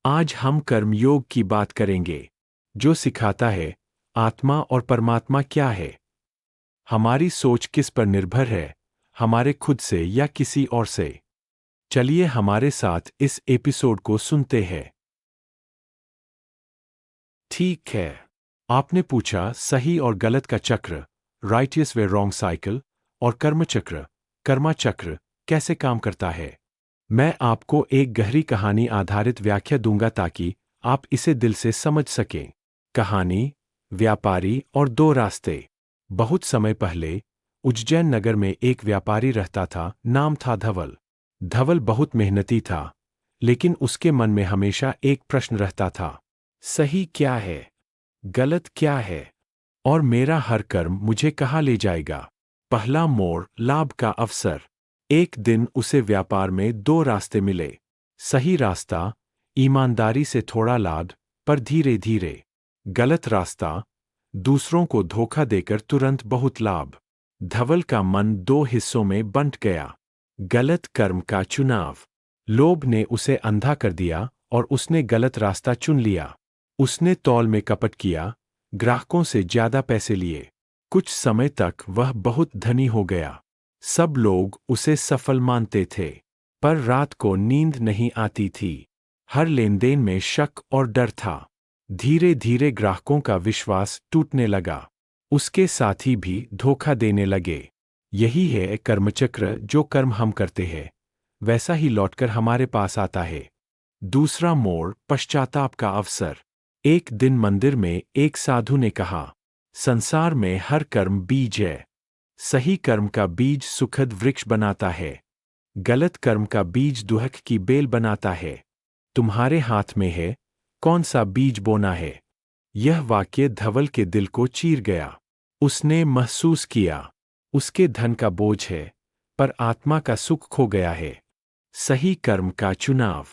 आज हम कर्मयोग की बात करेंगे, जो सिखाता है आत्मा और परमात्मा क्या है। हमारी सोच किस पर निर्भर है, हमारे खुद से या किसी और से। चलिए हमारे साथ इस एपिसोड को सुनते हैं। ठीक है, आपने पूछा सही और गलत का चक्र, राइटियस वे रॉन्ग साइकिल, और कर्मचक्र, कर्मा चक्र कैसे काम करता है। मैं आपको एक गहरी कहानी आधारित व्याख्या दूंगा ताकि आप इसे दिल से समझ सकें। कहानी, व्यापारी और दो रास्ते। बहुत समय पहले उज्जैन नगर में एक व्यापारी रहता था, नाम था धवल। धवल बहुत मेहनती था, लेकिन उसके मन में हमेशा एक प्रश्न रहता था, सही क्या है, गलत क्या है, और मेरा हर कर्म मुझे कहाँ ले जाएगा। पहला मोड़, लाभ का अवसर। एक दिन उसे व्यापार में दो रास्ते मिले। सही रास्ता, ईमानदारी से थोड़ा लाभ, पर धीरे धीरे। गलत रास्ता, दूसरों को धोखा देकर तुरंत बहुत लाभ। धवल का मन दो हिस्सों में बंट गया। गलत कर्म का चुनाव। लोभ ने उसे अंधा कर दिया और उसने गलत रास्ता चुन लिया। उसने तौल में कपट किया, ग्राहकों से ज्यादा पैसे लिए। कुछ समय तक वह बहुत धनी हो गया। सब लोग उसे सफल मानते थे, पर रात को नींद नहीं आती थी। हर लेनदेन में शक और डर था। धीरे धीरे ग्राहकों का विश्वास टूटने लगा। उसके साथी भी धोखा देने लगे। यही है कर्मचक्र, जो कर्म हम करते हैं वैसा ही लौटकर हमारे पास आता है। दूसरा मोड़, पश्चाताप का अवसर। एक दिन मंदिर में एक साधु ने कहा, संसार में हर कर्म बीज है। सही कर्म का बीज सुखद वृक्ष बनाता है, गलत कर्म का बीज दुहक की बेल बनाता है। तुम्हारे हाथ में है कौन सा बीज बोना है। यह वाक्य धवल के दिल को चीर गया। उसने महसूस किया, उसके धन का बोझ है, पर आत्मा का सुख खो गया है। सही कर्म का चुनाव।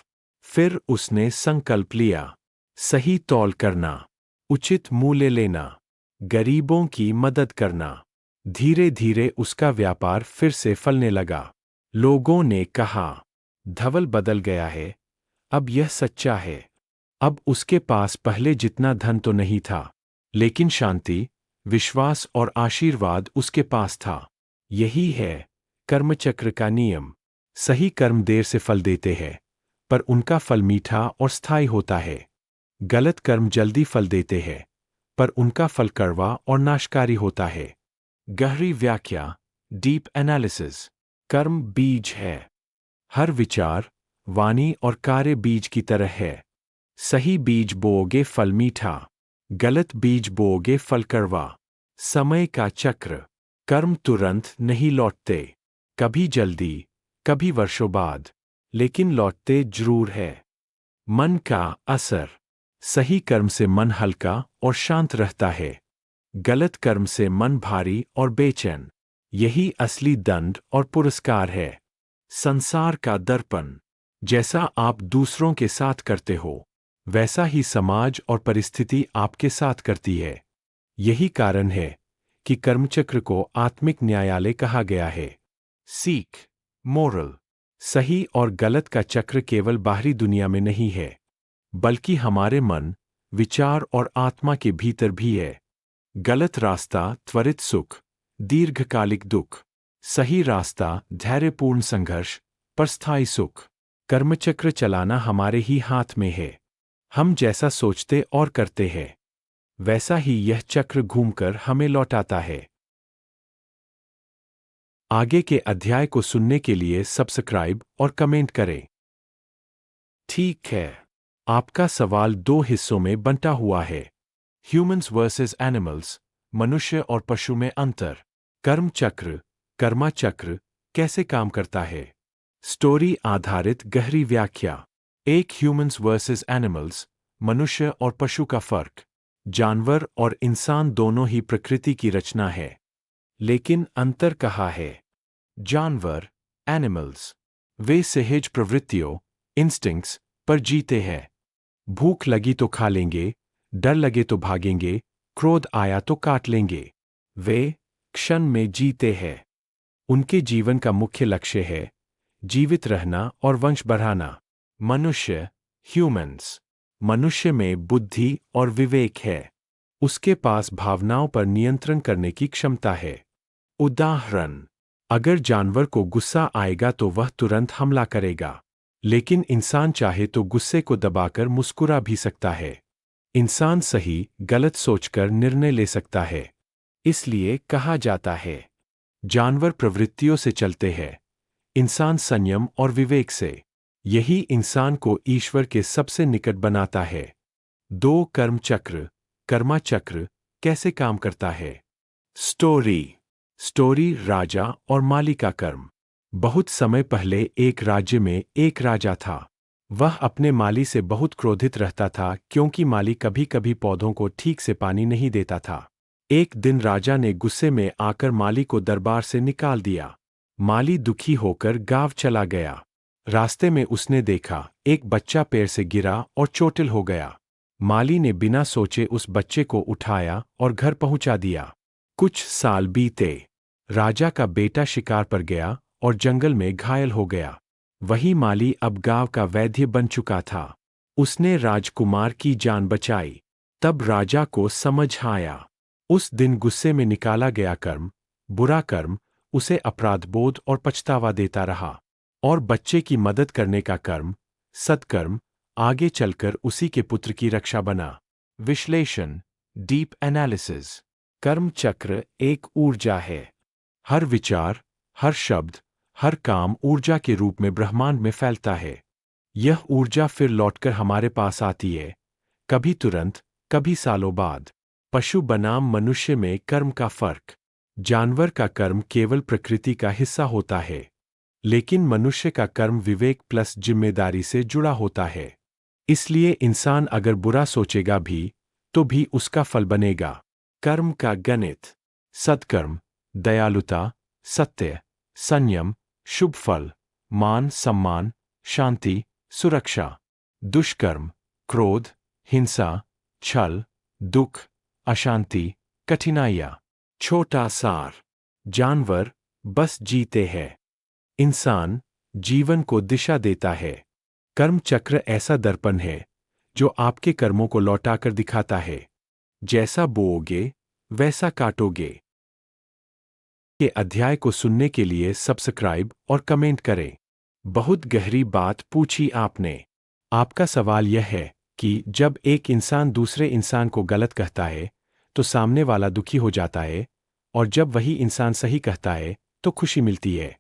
फिर उसने संकल्प लिया, सही तौल करना, उचित मूल्य लेना, गरीबों की मदद करना। धीरे धीरे उसका व्यापार फिर से फलने लगा। लोगों ने कहा, धवल बदल गया है, अब यह सच्चा है। अब उसके पास पहले जितना धन तो नहीं था, लेकिन शांति, विश्वास और आशीर्वाद उसके पास था। यही है कर्मचक्र का नियम। सही कर्म देर से फल देते हैं, पर उनका फल मीठा और स्थायी होता है। गलत कर्म जल्दी फल देते हैं, पर उनका फल कड़वा और नाशकारी होता है। गहरी व्याख्या, डीप एनालिसिस। कर्म बीज है। हर विचार, वाणी और कार्य बीज की तरह है। सही बीज बोओगे फल मीठा, गलत बीज बोओगे फल कड़वा। समय का चक्र। कर्म तुरंत नहीं लौटते, कभी जल्दी, कभी वर्षों बाद, लेकिन लौटते जरूर है। मन का असर। सही कर्म से मन हल्का और शांत रहता है, गलत कर्म से मन भारी और बेचैन। यही असली दंड और पुरस्कार है। संसार का दर्पण। जैसा आप दूसरों के साथ करते हो, वैसा ही समाज और परिस्थिति आपके साथ करती है। यही कारण है कि कर्मचक्र को आत्मिक न्यायालय कहा गया है। सीख, मोरल। सही और गलत का चक्र केवल बाहरी दुनिया में नहीं है, बल्कि हमारे मन, विचार और आत्मा के भीतर भी है। गलत रास्ता, त्वरित सुख, दीर्घकालिक दुख। सही रास्ता, धैर्यपूर्ण संघर्ष, पर स्थायी सुख। कर्मचक्र चलाना हमारे ही हाथ में है। हम जैसा सोचते और करते हैं, वैसा ही यह चक्र घूमकर हमें लौटाता है। आगे के अध्याय को सुनने के लिए सब्सक्राइब और कमेंट करें। ठीक है, आपका सवाल दो हिस्सों में बंटा हुआ है। ह्यूमंस वर्सेस एनिमल्स, मनुष्य और पशु में अंतर। कर्म चक्र, कर्मा चक्र कैसे काम करता है। स्टोरी आधारित गहरी व्याख्या। एक, ह्यूमंस वर्सेस एनिमल्स, मनुष्य और पशु का फर्क। जानवर और इंसान दोनों ही प्रकृति की रचना है, लेकिन अंतर कहाँ है। जानवर, एनिमल्स, वे सहज प्रवृत्तियों, इंस्टिंक्ट्स पर जीते हैं। भूख लगी तो खा लेंगे, डर लगे तो भागेंगे, क्रोध आया तो काट लेंगे। वे क्षण में जीते हैं। उनके जीवन का मुख्य लक्ष्य है जीवित रहना और वंश बढ़ाना। मनुष्य, ह्यूमंस। मनुष्य में बुद्धि और विवेक है। उसके पास भावनाओं पर नियंत्रण करने की क्षमता है। उदाहरण, अगर जानवर को गुस्सा आएगा तो वह तुरंत हमला करेगा, लेकिन इंसान चाहे तो गुस्से को दबाकर मुस्कुरा भी सकता है। इंसान सही गलत सोचकर निर्णय ले सकता है। इसलिए कहा जाता है, जानवर प्रवृत्तियों से चलते हैं, इंसान संयम और विवेक से। यही इंसान को ईश्वर के सबसे निकट बनाता है। दो कर्म चक्र, कर्मा चक्र कैसे काम करता है? स्टोरी राजा और माली का कर्म। बहुत समय पहले एक राज्य में एक राजा था। वह अपने माली से बहुत क्रोधित रहता था क्योंकि माली कभी कभी पौधों को ठीक से पानी नहीं देता था। एक दिन राजा ने गुस्से में आकर माली को दरबार से निकाल दिया। माली दुखी होकर गांव चला गया। रास्ते में उसने देखा एक बच्चा पेड़ से गिरा और चोटिल हो गया। माली ने बिना सोचे उस बच्चे को उठाया और घर पहुंचा दिया। कुछ साल बीते। राजा का बेटा शिकार पर गया और जंगल में घायल हो गया। वही माली अब गांव का वैद्य बन चुका था। उसने राजकुमार की जान बचाई। तब राजा को समझ आया, उस दिन गुस्से में निकाला गया कर्म, बुरा कर्म, उसे अपराधबोध और पछतावा देता रहा। और बच्चे की मदद करने का कर्म, सत्कर्म, आगे चलकर उसी के पुत्र की रक्षा बना। विश्लेषण, डीप एनालिसिस। कर्म चक्र एक ऊर्जा है। हर विचार, हर शब्द, हर काम ऊर्जा के रूप में ब्रह्मांड में फैलता है। यह ऊर्जा फिर लौटकर हमारे पास आती है, कभी तुरंत, कभी सालों बाद। पशु बनाम मनुष्य में कर्म का फर्क। जानवर का कर्म केवल प्रकृति का हिस्सा होता है, लेकिन मनुष्य का कर्म विवेक प्लस जिम्मेदारी से जुड़ा होता है। इसलिए इंसान अगर बुरा सोचेगा भी, तो भी उसका फल बनेगा। कर्म का गणित। सत्कर्म, दयालुता, सत्य, संयम, शुभ फल, मान सम्मान, शांति, सुरक्षा। दुष्कर्म, क्रोध, हिंसा, छल, दुख, अशांति, कठिनाइयाँ। छोटा सार, जानवर बस जीते हैं, इंसान जीवन को दिशा देता है। कर्म चक्र ऐसा दर्पण है जो आपके कर्मों को लौटाकर दिखाता है। जैसा बोओगे वैसा काटोगे। के अध्याय को सुनने के लिए सब्सक्राइब और कमेंट करें। बहुत गहरी बात पूछी आपने। आपका सवाल यह है कि जब एक इंसान दूसरे इंसान को गलत कहता है तो सामने वाला दुखी हो जाता है, और जब वही इंसान सही कहता है तो खुशी मिलती है।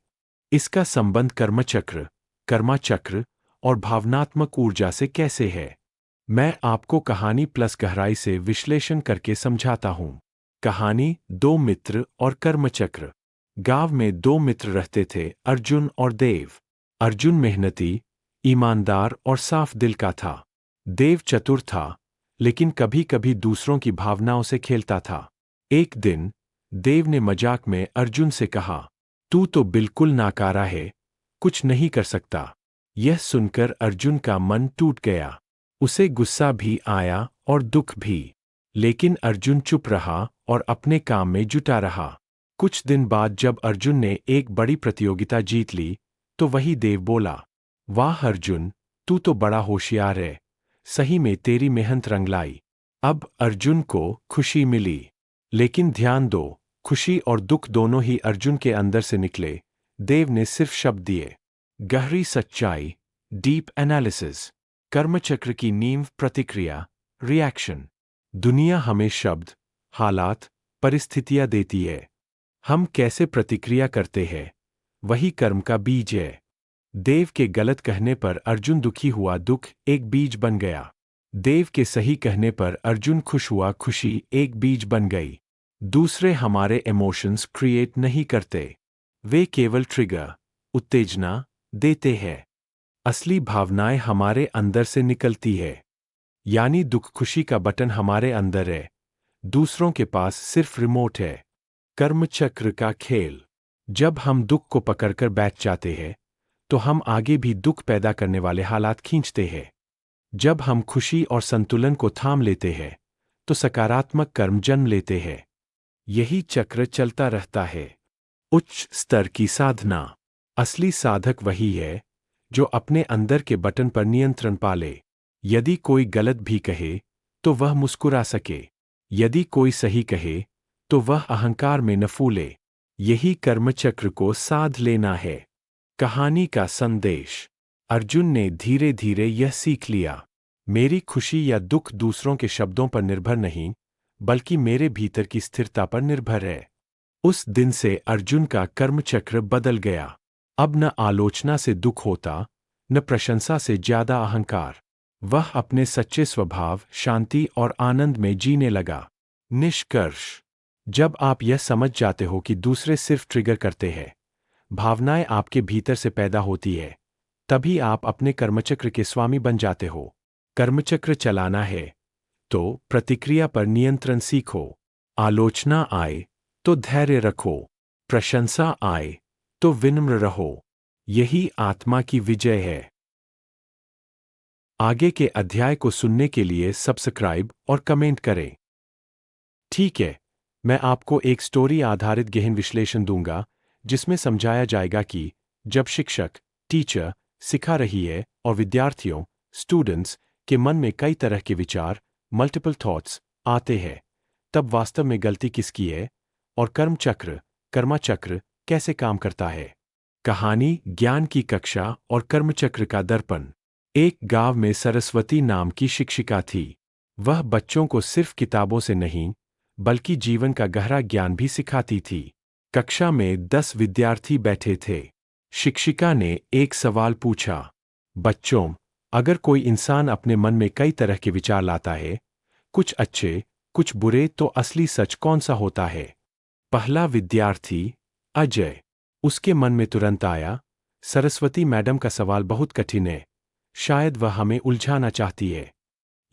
इसका संबंध कर्मचक्र, कर्माचक्र और भावनात्मक ऊर्जा से कैसे है? मैं आपको कहानी प्लस गहराई से विश्लेषण करके समझाता हूं। कहानी, दो मित्र और कर्मचक्र। गांव में दो मित्र रहते थे, अर्जुन और देव। अर्जुन मेहनती, ईमानदार और साफ दिल का था। देव चतुर था, लेकिन कभी कभी दूसरों की भावनाओं से खेलता था। एक दिन देव ने मजाक में अर्जुन से कहा, तू तो बिल्कुल नाकारा है, कुछ नहीं कर सकता। यह सुनकर अर्जुन का मन टूट गया। उसे गुस्सा भी आया और दुख भी, लेकिन अर्जुन चुप रहा और अपने काम में जुटा रहा। कुछ दिन बाद जब अर्जुन ने एक बड़ी प्रतियोगिता जीत ली, तो वही देव बोला, वाह अर्जुन, तू तो बड़ा होशियार है, सही में तेरी मेहनत रंग लाई। अब अर्जुन को खुशी मिली, लेकिन ध्यान दो, खुशी और दुख दोनों ही अर्जुन के अंदर से निकले। देव ने सिर्फ शब्द दिए। गहरी सच्चाई, डीप एनालिसिस। कर्मचक्र की नींव प्रतिक्रिया, रिएक्शन। दुनिया हमें शब्द, हालात, परिस्थितियां देती है। हम कैसे प्रतिक्रिया करते हैं, वही कर्म का बीज है। देव के गलत कहने पर अर्जुन दुखी हुआ, दुख एक बीज बन गया। देव के सही कहने पर अर्जुन खुश हुआ, खुशी एक बीज बन गई। दूसरे हमारे इमोशंस क्रिएट नहीं करते, वे केवल ट्रिगर, उत्तेजना देते हैं। असली भावनाएं हमारे अंदर से निकलती है। यानी दुख खुशी का बटन हमारे अंदर है, दूसरों के पास सिर्फ रिमोट है। कर्मचक्र का खेल। जब हम दुख को पकड़कर बैठ जाते हैं, तो हम आगे भी दुख पैदा करने वाले हालात खींचते हैं। जब हम खुशी और संतुलन को थाम लेते हैं, तो सकारात्मक कर्म जन्म लेते हैं। यही चक्र चलता रहता है। उच्च स्तर की साधना। असली साधक वही है जो अपने अंदर के बटन पर नियंत्रण पाले। यदि कोई गलत भी कहे तो वह मुस्कुरा सके, यदि कोई सही कहे तो वह अहंकार में न फूले। यही कर्मचक्र को साध लेना है। कहानी का संदेश। अर्जुन ने धीरे धीरे यह सीख लिया, मेरी खुशी या दुख दूसरों के शब्दों पर निर्भर नहीं, बल्कि मेरे भीतर की स्थिरता पर निर्भर है। उस दिन से अर्जुन का कर्मचक्र बदल गया। अब न आलोचना से दुख होता, न प्रशंसा से ज्यादा अहंकार। वह अपने सच्चे स्वभाव, शांति और आनंद में जीने लगा। निष्कर्ष। जब आप यह समझ जाते हो कि दूसरे सिर्फ ट्रिगर करते हैं, भावनाएं आपके भीतर से पैदा होती है, तभी आप अपने कर्मचक्र के स्वामी बन जाते हो। कर्मचक्र चलाना है तो प्रतिक्रिया पर नियंत्रण सीखो। आलोचना आए तो धैर्य रखो, प्रशंसा आए तो विनम्र रहो। यही आत्मा की विजय है। आगे के अध्याय को सुनने के लिए सब्सक्राइब और कमेंट करें। ठीक है, मैं आपको एक स्टोरी आधारित गहन विश्लेषण दूंगा, जिसमें समझाया जाएगा कि जब शिक्षक, टीचर, सिखा रही है और विद्यार्थियों, स्टूडेंट्स, के मन में कई तरह के विचार, मल्टीपल थॉट्स, आते हैं, तब वास्तव में गलती किसकी है और कर्मचक्र, कर्माचक्र कैसे काम करता है। कहानी, ज्ञान की कक्षा और कर्मचक्र का दर्पण। एक गांव में सरस्वती नाम की शिक्षिका थी। वह बच्चों को सिर्फ किताबों से नहीं, बल्कि जीवन का गहरा ज्ञान भी सिखाती थी। कक्षा में 10 विद्यार्थी बैठे थे। शिक्षिका ने एक सवाल पूछा, बच्चों, अगर कोई इंसान अपने मन में कई तरह के विचार लाता है, कुछ अच्छे, कुछ बुरे, तो असली सच कौन सा होता है? पहला विद्यार्थी, अजय। उसके मन में तुरंत आया, सरस्वती मैडम का सवाल बहुत कठिन है, शायद वह हमें उलझाना चाहती है।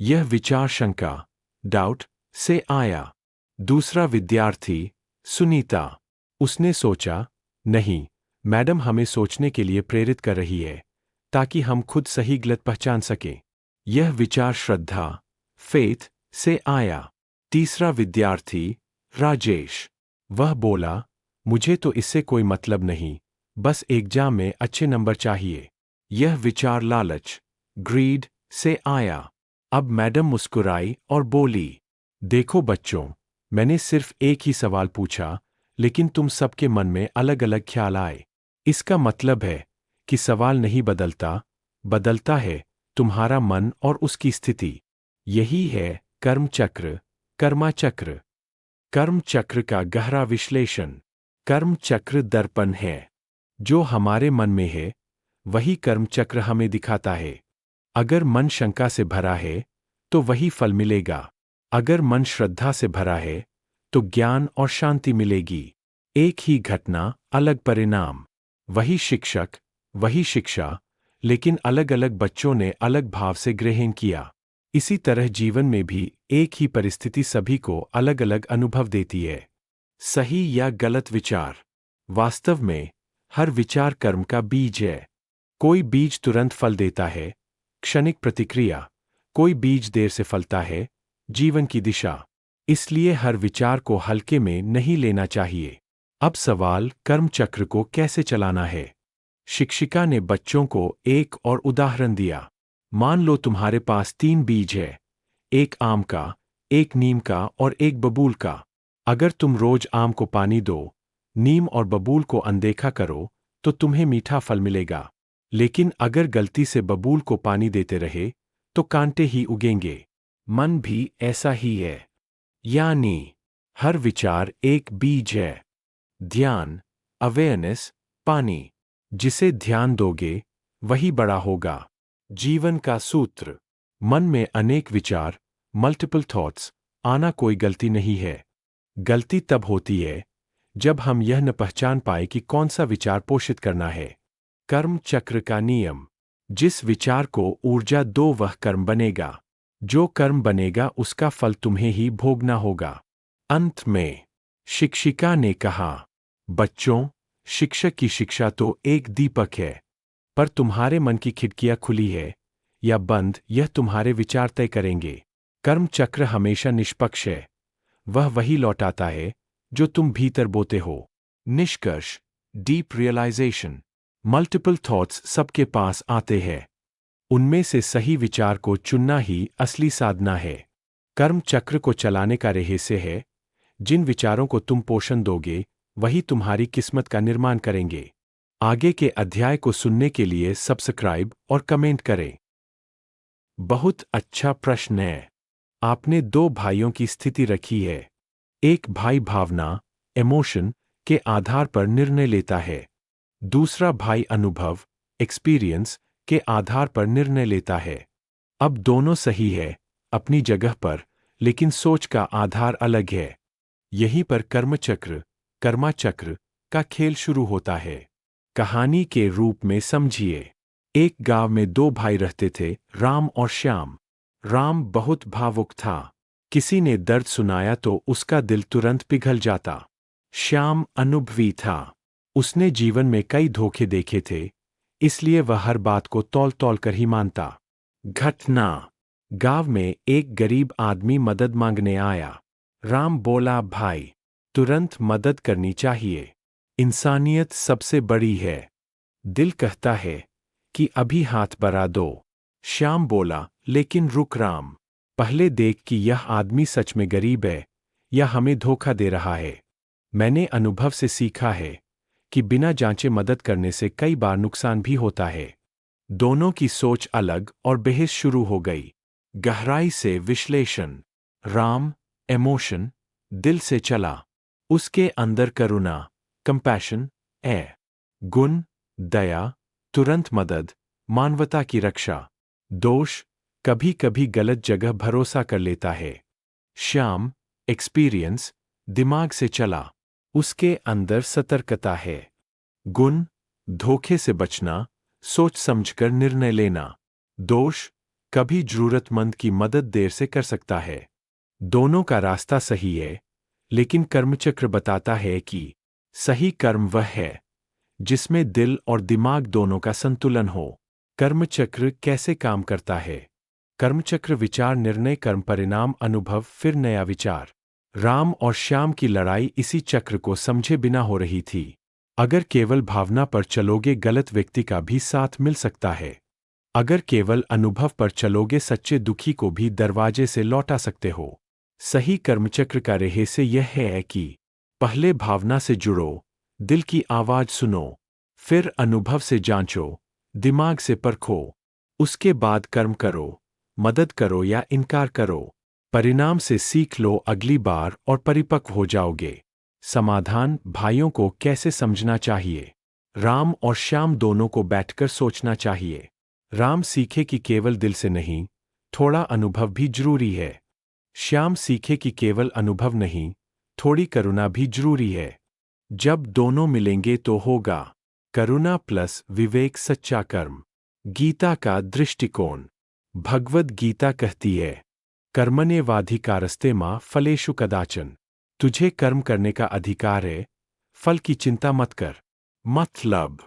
यह विचार शंका, डाउट से आया। दूसरा विद्यार्थी, सुनीता। उसने सोचा, नहीं, मैडम हमें सोचने के लिए प्रेरित कर रही है, ताकि हम खुद सही गलत पहचान सकें। यह विचार श्रद्धा, फेथ से आया। तीसरा विद्यार्थी, राजेश। वह बोला, मुझे तो इससे कोई मतलब नहीं, बस एग्जाम में अच्छे नंबर चाहिए। यह विचार लालच, ग्रीड से आया। अब मैडम मुस्कुराई और बोली, देखो बच्चों, मैंने सिर्फ एक ही सवाल पूछा, लेकिन तुम सबके मन में अलग अलग ख्याल आए। इसका मतलब है कि सवाल नहीं बदलता, बदलता है तुम्हारा मन और उसकी स्थिति। यही है कर्मचक्र, कर्माचक्र। कर्मचक्र का गहरा विश्लेषण। कर्मचक्र दर्पण है। जो हमारे मन में है, वही कर्मचक्र हमें दिखाता है। अगर मन शंका से भरा है, तो वही फल मिलेगा। अगर मन श्रद्धा से भरा है, तो ज्ञान और शांति मिलेगी। एक ही घटना, अलग परिणाम। वही शिक्षक, वही शिक्षा, लेकिन अलग अलग बच्चों ने अलग भाव से ग्रहण किया। इसी तरह जीवन में भी एक ही परिस्थिति सभी को अलग अलग अनुभव देती है। सही या गलत विचार। वास्तव में हर विचार कर्म का बीज है। कोई बीज तुरंत फल देता है, क्षणिक प्रतिक्रिया। कोई बीज देर से फलता है, जीवन की दिशा। इसलिए हर विचार को हल्के में नहीं लेना चाहिए। अब सवाल, कर्मचक्र को कैसे चलाना है। शिक्षिका ने बच्चों को एक और उदाहरण दिया। मान लो तुम्हारे पास 3 बीज है, एक आम का, एक नीम का और एक बबूल का। अगर तुम रोज आम को पानी दो, नीम और बबूल को अनदेखा करो, तो तुम्हें मीठा फल मिलेगा। लेकिन अगर गलती से बबूल को पानी देते रहे, तो कांटे ही उगेंगे। मन भी ऐसा ही है। यानी हर विचार एक बीज है। ध्यान, अवेयरनेस, पानी। जिसे ध्यान दोगे, वही बड़ा होगा। जीवन का सूत्र। मन में अनेक विचार, मल्टीपल थॉट्स, आना कोई गलती नहीं है। गलती तब होती है जब हम यह न पहचान पाए कि कौन सा विचार पोषित करना है। कर्म चक्र का नियम। जिस विचार को ऊर्जा दो वह कर्म बनेगा। जो कर्म बनेगा उसका फल तुम्हें ही भोगना होगा। अंत में शिक्षिका ने कहा, बच्चों, शिक्षक की शिक्षा तो एक दीपक है, पर तुम्हारे मन की खिड़कियां खुली है या बंद, यह तुम्हारे विचार तय करेंगे। कर्म चक्र हमेशा निष्पक्ष है। वह वही लौटाता है जो तुम भीतर बोते हो। निष्कर्ष, डीप रियलाइजेशन। मल्टीपल थॉट्स सबके पास आते हैं। उनमें से सही विचार को चुनना ही असली साधना है। कर्म चक्र को चलाने का रहस्य है, जिन विचारों को तुम पोषण दोगे वही तुम्हारी किस्मत का निर्माण करेंगे। आगे के अध्याय को सुनने के लिए सब्सक्राइब और कमेंट करें। बहुत अच्छा प्रश्न है। आपने दो भाइयों की स्थिति रखी है। एक भाई भावना, इमोशन के आधार पर निर्णय लेता है। दूसरा भाई अनुभव, एक्सपीरियंस के आधार पर निर्णय लेता है। अब दोनों सही है अपनी जगह पर, लेकिन सोच का आधार अलग है। यहीं पर कर्मचक्र, कर्माचक्र का खेल शुरू होता है। कहानी के रूप में समझिए। एक गांव में दो भाई रहते थे, राम और श्याम। राम बहुत भावुक था। किसी ने दर्द सुनाया तो उसका दिल तुरंत पिघल जाता। श्याम अनुभवी था। उसने जीवन में कई धोखे देखे थे, इसलिए वह हर बात को तौल तौल कर ही मानता। घटना: गांव में एक गरीब आदमी मदद मांगने आया। राम बोला, भाई, तुरंत मदद करनी चाहिए। इंसानियत सबसे बड़ी है। दिल कहता है कि अभी हाथ बढ़ा दो। श्याम बोला, लेकिन रुक राम, पहले देख कि यह आदमी सच में गरीब है या हमें धोखा दे रहा है। मैंने अनुभव से सीखा है कि बिना जांचे मदद करने से कई बार नुकसान भी होता है। दोनों की सोच अलग और बहस शुरू हो गई। गहराई से विश्लेषण: राम इमोशन, दिल से चला। उसके अंदर करुणा, कंपैशन है। गुण: दया, तुरंत मदद, मानवता की रक्षा। दोष: कभी कभी गलत जगह भरोसा कर लेता है। श्याम एक्सपीरियंस, दिमाग से चला। उसके अंदर सतर्कता है। गुण: धोखे से बचना, सोच समझकर निर्णय लेना। दोष: कभी जरूरतमंद की मदद देर से कर सकता है। दोनों का रास्ता सही है, लेकिन कर्मचक्र बताता है कि सही कर्म वह है जिसमें दिल और दिमाग दोनों का संतुलन हो। कर्मचक्र कैसे काम करता है? कर्मचक्र विचार, निर्णय, कर्म, परिणाम, अनुभव, फिर नया विचार। राम और श्याम की लड़ाई इसी चक्र को समझे बिना हो रही थी। अगर केवल भावना पर चलोगे, गलत व्यक्ति का भी साथ मिल सकता है। अगर केवल अनुभव पर चलोगे, सच्चे दुखी को भी दरवाजे से लौटा सकते हो। सही कर्मचक्र का रहस्य यह है कि पहले भावना से जुड़ो, दिल की आवाज सुनो, फिर अनुभव से जांचो, दिमाग से परखो, उसके बाद कर्म करो, मदद करो या इनकार करो। परिणाम से सीख लो अगली बार और परिपक्व हो जाओगे। समाधान: भाइयों को कैसे समझना चाहिए? राम और श्याम दोनों को बैठकर सोचना चाहिए। राम सीखे कि केवल दिल से नहीं, थोड़ा अनुभव भी जरूरी है। श्याम सीखे कि केवल अनुभव नहीं, थोड़ी करुणा भी जरूरी है। जब दोनों मिलेंगे तो होगा करुणा प्लस विवेक, सच्चा कर्म। गीता का दृष्टिकोण: भगवद गीता कहती है, कर्मण्येवाधिकारस्ते मा फलेषु कदाचन। तुझे कर्म करने का अधिकार है, फल की चिंता मत कर। मतलब,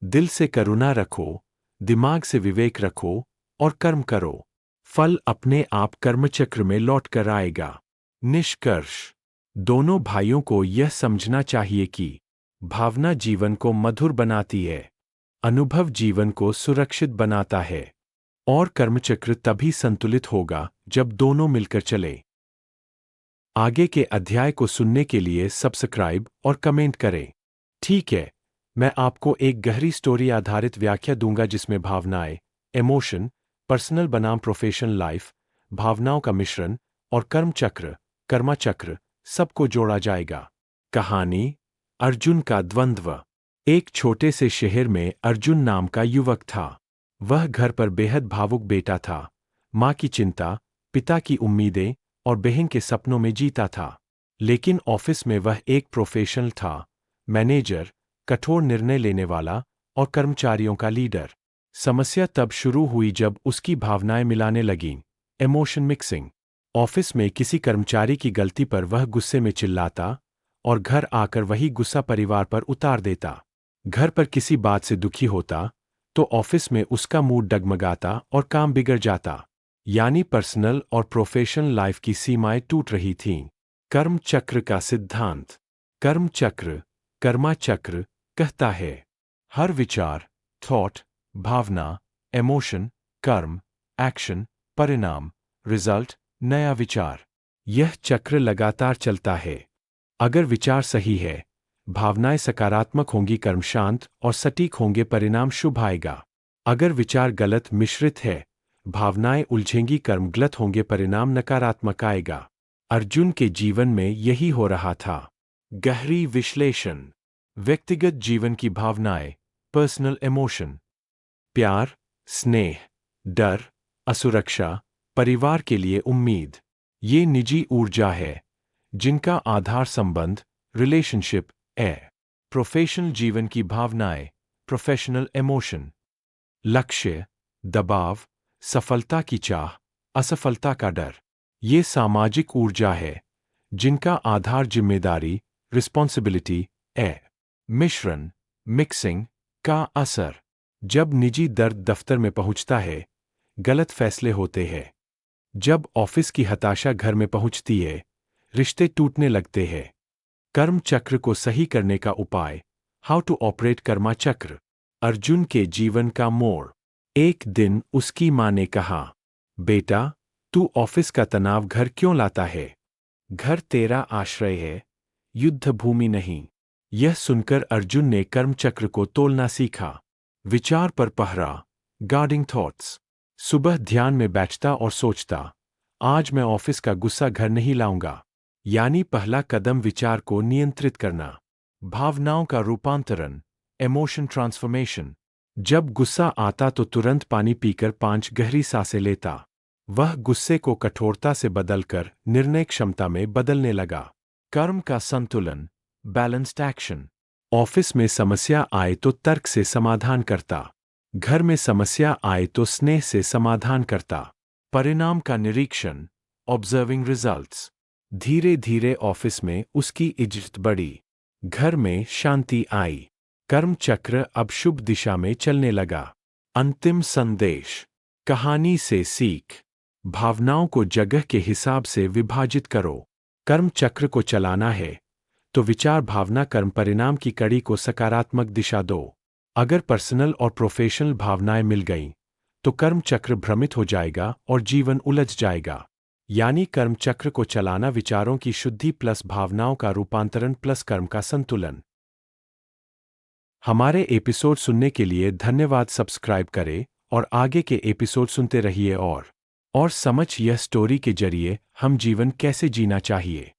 दिल से करुणा रखो, दिमाग से विवेक रखो और कर्म करो। फल अपने आप कर्मचक्र में लौट कर आएगा। निष्कर्ष: दोनों भाइयों को यह समझना चाहिए कि भावना जीवन को मधुर बनाती है, अनुभव जीवन को सुरक्षित बनाता है, और कर्मचक्र तभी संतुलित होगा जब दोनों मिलकर चले। आगे के अध्याय को सुनने के लिए सब्सक्राइब और कमेंट करें। ठीक है, मैं आपको एक गहरी स्टोरी आधारित व्याख्या दूंगा जिसमें भावनाएं, इमोशन, पर्सनल बनाम प्रोफेशनल लाइफ, भावनाओं का मिश्रण और कर्मचक्र, कर्माचक्र सबको जोड़ा जाएगा। कहानी: अर्जुन का द्वंद्व। एक छोटे से शहर में अर्जुन नाम का युवक था। वह घर पर बेहद भावुक बेटा था। माँ की चिंता, पिता की उम्मीदें और बहन के सपनों में जीता था। लेकिन ऑफिस में वह एक प्रोफेशनल था, मैनेजर, कठोर निर्णय लेने वाला और कर्मचारियों का लीडर। समस्या तब शुरू हुई जब उसकी भावनाएं मिलाने लगीं, इमोशन मिक्सिंग। ऑफिस में किसी कर्मचारी की गलती पर वह गुस्से में चिल्लाता और घर आकर वही गुस्सा परिवार पर उतार देता। घर पर किसी बात से दुखी होता तो ऑफिस में उसका मूड डगमगाता और काम बिगड़ जाता। यानी पर्सनल और प्रोफेशनल लाइफ की सीमाएं टूट रही थीं। कर्म चक्र का सिद्धांत: कर्म चक्र, कर्माचक्र कहता है, हर विचार, थॉट, भावना, इमोशन, कर्म, एक्शन, परिणाम, रिजल्ट, नया विचार। यह चक्र लगातार चलता है। अगर विचार सही है, भावनाएं सकारात्मक होंगी, कर्म शांत और सटीक होंगे, परिणाम शुभ आएगा। अगर विचार गलत मिश्रित है, भावनाएं उलझेंगी, कर्म गलत होंगे, परिणाम नकारात्मक आएगा। अर्जुन के जीवन में यही हो रहा था। गहरी विश्लेषण, व्यक्तिगत जीवन की भावनाएं, पर्सनल इमोशन, प्यार, स्नेह, डर, असुरक्षा, परिवार के लिए उम्मीद। ये निजी ऊर्जा है जिनका आधार संबंध, रिलेशनशिप है। प्रोफेशनल जीवन की भावनाएं, प्रोफेशनल इमोशन, लक्ष्य, दबाव, सफलता की चाह, असफलता का डर। ये सामाजिक ऊर्जा है जिनका आधार जिम्मेदारी, रिस्पॉन्सिबिलिटी है। मिश्रण, मिक्सिंग का असर, जब निजी दर्द दफ्तर में पहुंचता है, गलत फैसले होते हैं। जब ऑफिस की हताशा घर में पहुंचती है, रिश्ते टूटने लगते हैं। कर्म चक्र को सही करने का उपाय, हाउ टू ऑपरेट कर्मा चक्र। अर्जुन के जीवन का मोड़। एक दिन उसकी मां ने कहा, बेटा, तू ऑफिस का तनाव घर क्यों लाता है? घर तेरा आश्रय है, युद्ध भूमि नहीं। यह सुनकर अर्जुन ने कर्म चक्र को तोलना सीखा। विचार पर पहरा, गार्डिंग थॉट्स। सुबह ध्यान में बैठता और सोचता, आज मैं ऑफिस का गुस्सा घर नहीं लाऊंगा। यानी पहला कदम विचार को नियंत्रित करना। भावनाओं का रूपांतरण, इमोशन ट्रांसफॉर्मेशन। जब गुस्सा आता तो तुरंत पानी पीकर 5 गहरी सांसें लेता। वह गुस्से को कठोरता से बदलकर निर्णय क्षमता में बदलने लगा। कर्म का संतुलन, बैलेंस्ड एक्शन। ऑफिस में समस्या आए तो तर्क से समाधान करता। घर में समस्या आए तो स्नेह से समाधान करता। परिणाम का निरीक्षण, ऑब्जर्विंग रिजल्ट्स। धीरे धीरे ऑफिस में उसकी इज्जत बढ़ी, घर में शांति आई। कर्म चक्र अब शुभ दिशा में चलने लगा। अंतिम संदेश, कहानी से सीख। भावनाओं को जगह के हिसाब से विभाजित करो। कर्म चक्र को चलाना है तो विचार, भावना, कर्म, परिणाम की कड़ी को सकारात्मक दिशा दो। अगर पर्सनल और प्रोफेशनल भावनाएं मिल गईं, तो कर्म चक्र भ्रमित हो जाएगा और जीवन उलझ जाएगा। यानी कर्म चक्र को चलाना, विचारों की शुद्धि प्लस भावनाओं का रूपांतरण प्लस कर्म का संतुलन। हमारे एपिसोड सुनने के लिए धन्यवाद। सब्सक्राइब करें और आगे के एपिसोड सुनते रहिए और समझ यह स्टोरी के जरिए हम जीवन कैसे जीना चाहिए।